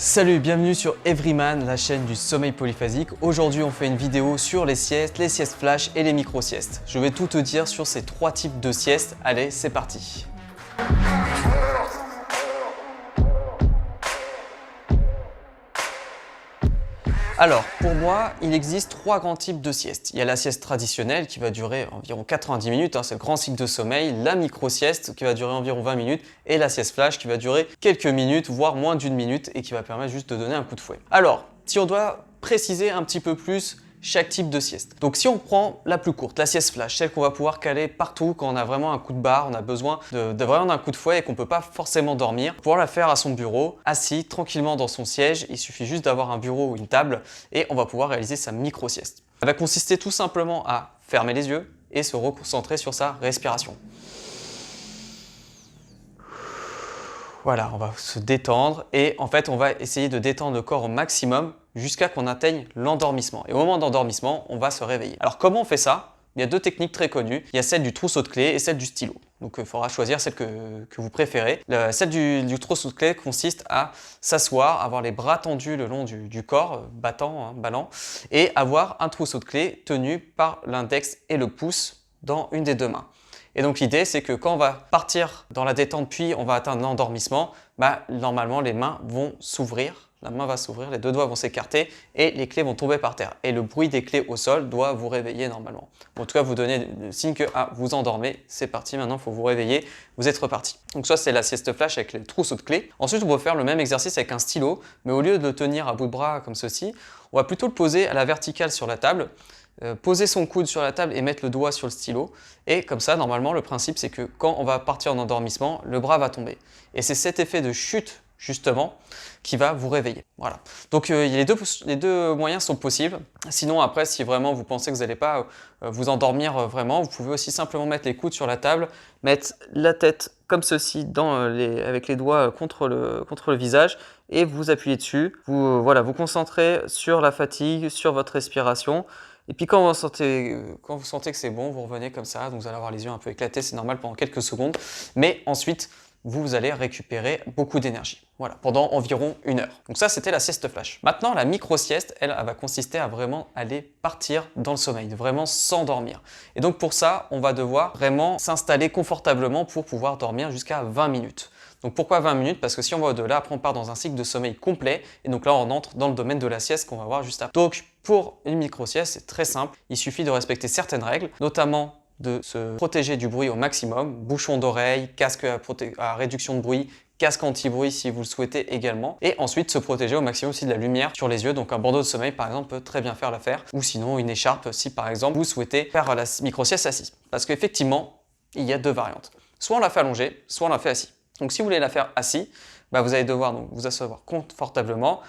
Salut, bienvenue sur Everyman, la chaîne du sommeil polyphasique. Aujourd'hui, on fait une vidéo sur les siestes flash et les micro-siestes. Je vais tout te dire sur ces trois types de siestes. Allez, c'est parti. Alors, pour moi, il existe trois grands types de siestes. Il y a la sieste traditionnelle qui va durer environ 90 minutes, c'est le grand cycle de sommeil, la micro-sieste qui va durer environ 20 minutes et la sieste flash qui va durer quelques minutes, voire moins d'une minute et qui va permettre juste de donner un coup de fouet. Alors, si on doit préciser un petit peu plus chaque type de sieste. Donc si on prend la plus courte, la sieste flash, celle qu'on va pouvoir caler partout quand on a vraiment un coup de barre, on a besoin de vraiment d'un coup de fouet et qu'on ne peut pas forcément dormir, pour pouvoir la faire à son bureau, assis tranquillement dans son siège, il suffit juste d'avoir un bureau ou une table et on va pouvoir réaliser sa micro-sieste. Elle va consister tout simplement à fermer les yeux et se reconcentrer sur sa respiration. Voilà, on va se détendre et en fait on va essayer de détendre le corps au maximum jusqu'à qu'on atteigne l'endormissement. Et au moment d'endormissement, on va se réveiller. Alors comment on fait ça? Il y a deux techniques très connues. Il y a celle du trousseau de clés et celle du stylo. Donc il faudra choisir celle que vous préférez. Celle du trousseau de clés consiste à s'asseoir, avoir les bras tendus le long du corps, ballant, et avoir un trousseau de clés tenu par l'index et le pouce dans une des deux mains. Et donc l'idée, c'est que quand on va partir dans la détente, puis on va atteindre l'endormissement, normalement les mains vont s'ouvrir, la main va s'ouvrir, les deux doigts vont s'écarter et les clés vont tomber par terre. Et le bruit des clés au sol doit vous réveiller normalement. En tout cas, vous donnez le signe que vous endormez, c'est parti, maintenant il faut vous réveiller, vous êtes reparti. Donc ça, c'est la sieste flash avec le trousseau de clés. Ensuite, on va faire le même exercice avec un stylo, mais au lieu de le tenir à bout de bras comme ceci, on va plutôt le poser à la verticale sur la table, poser son coude sur la table et mettre le doigt sur le stylo. Et comme ça, normalement, le principe, c'est que quand on va partir en endormissement, le bras va tomber. Et c'est cet effet de chute, justement, qui va vous réveiller. Voilà. Donc, les deux moyens sont possibles. Sinon, après, si vraiment vous pensez que vous n'allez pas vous endormir vraiment, vous pouvez aussi simplement mettre les coudes sur la table, mettre la tête comme ceci avec les doigts contre le visage et vous appuyez dessus. Vous concentrez sur la fatigue, sur votre respiration. Et puis quand vous sentez que c'est bon, vous revenez comme ça, donc vous allez avoir les yeux un peu éclatés, c'est normal pendant quelques secondes, mais ensuite vous allez récupérer beaucoup d'énergie. Voilà, pendant environ 1 heure. Donc ça, c'était la sieste flash. Maintenant, la micro-sieste, elle va consister à vraiment aller partir dans le sommeil, vraiment s'endormir. Et donc pour ça, on va devoir vraiment s'installer confortablement pour pouvoir dormir jusqu'à 20 minutes. Donc pourquoi 20 minutes? Parce que si on va au-delà, après on part dans un cycle de sommeil complet et donc là on entre dans le domaine de la sieste qu'on va voir juste après. Donc pour une micro-sieste, c'est très simple, il suffit de respecter certaines règles, notamment de se protéger du bruit au maximum, bouchon d'oreille, casque à réduction de bruit, casque anti-bruit si vous le souhaitez également, et ensuite se protéger au maximum aussi de la lumière sur les yeux, donc un bandeau de sommeil par exemple peut très bien faire l'affaire, ou sinon une écharpe si par exemple vous souhaitez faire la micro-sieste assise. Parce qu'effectivement, il y a deux variantes. Soit on la fait allongée, soit on la fait assise. Donc si vous voulez la faire assis, vous allez devoir donc vous asseoir confortablement,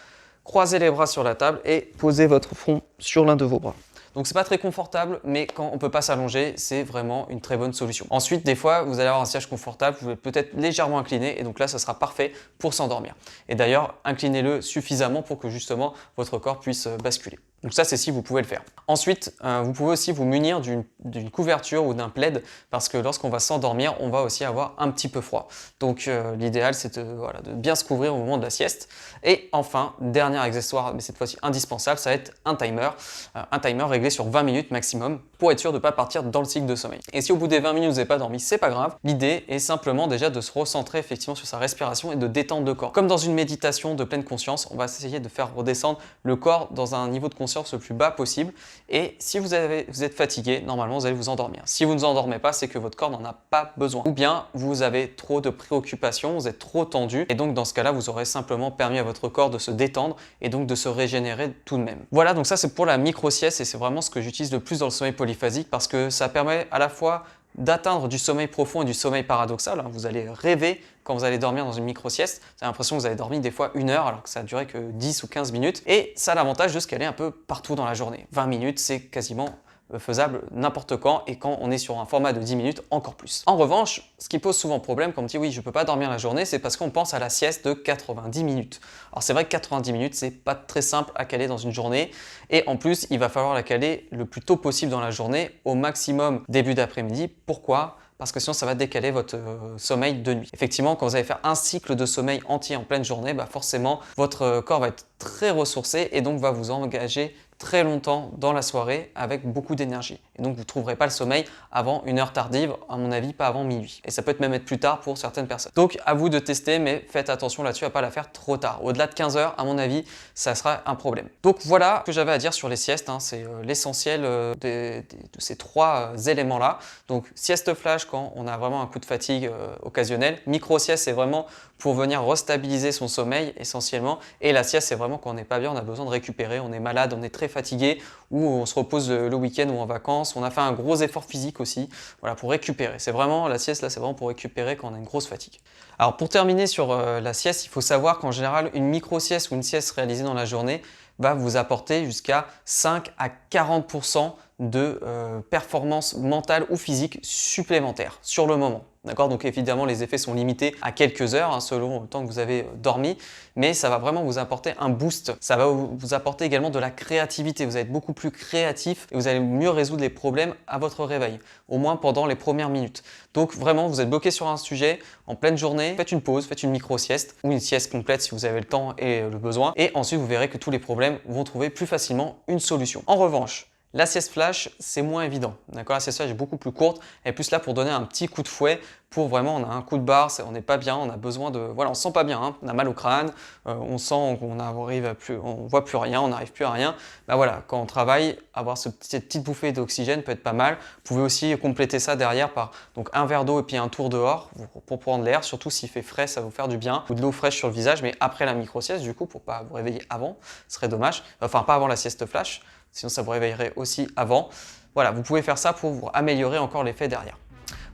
croiser les bras sur la table et poser votre front sur l'un de vos bras. Donc c'est pas très confortable, mais quand on peut pas s'allonger, c'est vraiment une très bonne solution. Ensuite, des fois, vous allez avoir un siège confortable, vous pouvez peut-être légèrement incliner, et donc là, ça sera parfait pour s'endormir. Et d'ailleurs, inclinez-le suffisamment pour que justement votre corps puisse basculer. Donc ça, c'est si vous pouvez le faire. Ensuite, vous pouvez aussi vous munir d'une couverture ou d'un plaid parce que lorsqu'on va s'endormir, on va aussi avoir un petit peu froid. Donc l'idéal, c'est de bien se couvrir au moment de la sieste. Et enfin, dernier accessoire, mais cette fois-ci indispensable, ça va être un timer. Un timer réglé sur 20 minutes maximum pour être sûr de ne pas partir dans le cycle de sommeil. Et si au bout des 20 minutes, vous n'avez pas dormi, c'est pas grave. L'idée est simplement déjà de se recentrer effectivement sur sa respiration et de détendre le corps. Comme dans une méditation de pleine conscience, on va essayer de faire redescendre le corps dans un niveau de conscience le plus bas possible et si vous êtes fatigué, normalement vous allez vous endormir. Si vous ne vous endormez pas, c'est que votre corps n'en a pas besoin. Ou bien vous avez trop de préoccupations, vous êtes trop tendu et donc dans ce cas-là, vous aurez simplement permis à votre corps de se détendre et donc de se régénérer tout de même. Voilà, donc ça c'est pour la micro-sieste et c'est vraiment ce que j'utilise le plus dans le sommeil polyphasique parce que ça permet à la fois d'atteindre du sommeil profond et du sommeil paradoxal. Vous allez rêver quand vous allez dormir dans une micro-sieste. Vous avez l'impression que vous avez dormi des fois 1 heure alors que ça a duré que 10 ou 15 minutes. Et ça a l'avantage de se caler un peu partout dans la journée. 20 minutes, c'est quasiment faisable n'importe quand et quand on est sur un format de 10 minutes, encore plus. En revanche, ce qui pose souvent problème quand on dit oui, je ne peux pas dormir la journée, c'est parce qu'on pense à la sieste de 90 minutes. Alors c'est vrai que 90 minutes, c'est pas très simple à caler dans une journée et en plus, il va falloir la caler le plus tôt possible dans la journée, au maximum début d'après-midi. Pourquoi ? parce que sinon ça va décaler votre sommeil de nuit. Effectivement, quand vous allez faire un cycle de sommeil entier en pleine journée, forcément votre corps va être très ressourcé et donc va vous engager très longtemps dans la soirée avec beaucoup d'énergie. Et donc vous ne trouverez pas le sommeil avant une heure tardive, à mon avis pas avant minuit. Et ça peut même être plus tard pour certaines personnes. Donc à vous de tester, mais faites attention là-dessus à ne pas la faire trop tard. Au-delà de 15 heures, à mon avis, ça sera un problème. Donc voilà ce que j'avais à dire sur les siestes, c'est l'essentiel de ces trois éléments-là. Donc sieste flash quand on a vraiment un coup de fatigue occasionnel. Micro-sieste, c'est vraiment pour venir restabiliser son sommeil essentiellement. Et la sieste, c'est vraiment quand on n'est pas bien, on a besoin de récupérer, on est malade, on est très fatigué, ou on se repose le week-end ou en vacances, on a fait un gros effort physique aussi, voilà, pour récupérer. C'est vraiment, la sieste là, c'est vraiment pour récupérer quand on a une grosse fatigue. Alors pour terminer sur la sieste, il faut savoir qu'en général, une micro-sieste ou une sieste réalisée dans la journée va vous apporter jusqu'à 5 à 40% de performance mentale ou physique supplémentaire sur le moment. D'accord? Donc évidemment, les effets sont limités à quelques heures selon le temps que vous avez dormi, mais ça va vraiment vous apporter un boost. Ça va vous apporter également de la créativité. Vous allez être beaucoup plus créatif et vous allez mieux résoudre les problèmes à votre réveil, au moins pendant les premières minutes. Donc vraiment, vous êtes bloqué sur un sujet en pleine journée, faites une pause, faites une micro-sieste ou une sieste complète si vous avez le temps et le besoin, et ensuite vous verrez que tous les problèmes vont trouver plus facilement une solution. En revanche, la sieste flash, c'est moins évident. D'accord? La sieste flash est beaucoup plus courte. Elle est plus là pour donner un petit coup de fouet. Pour vraiment, on a un coup de barre, on n'est pas bien, on a besoin de... Voilà, on se sent pas bien, on a mal au crâne, on sent qu'on arrive plus, on voit plus rien, on n'arrive plus à rien. Voilà, quand on travaille, avoir cette petite bouffée d'oxygène peut être pas mal. Vous pouvez aussi compléter ça derrière par donc un verre d'eau et puis un tour dehors pour prendre l'air. Surtout s'il fait frais, ça va vous faire du bien. Ou de l'eau fraîche sur le visage, mais après la micro-sieste, du coup, pour pas vous réveiller avant, ce serait dommage. Enfin, pas avant la sieste flash. Sinon ça vous réveillerait aussi avant. Voilà, vous pouvez faire ça pour vous améliorer encore l'effet derrière.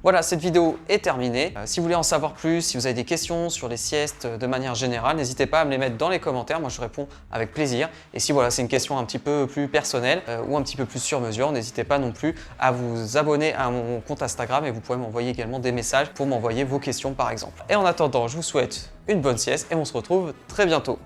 Voilà, cette vidéo est terminée. Si vous voulez en savoir plus, si vous avez des questions sur les siestes de manière générale, n'hésitez pas à me les mettre dans les commentaires. Moi, je réponds avec plaisir. Et si voilà, c'est une question un petit peu plus personnelle ou un petit peu plus sur mesure, n'hésitez pas non plus à vous abonner à mon compte Instagram et vous pouvez m'envoyer également des messages pour m'envoyer vos questions par exemple. Et en attendant, je vous souhaite une bonne sieste et on se retrouve très bientôt.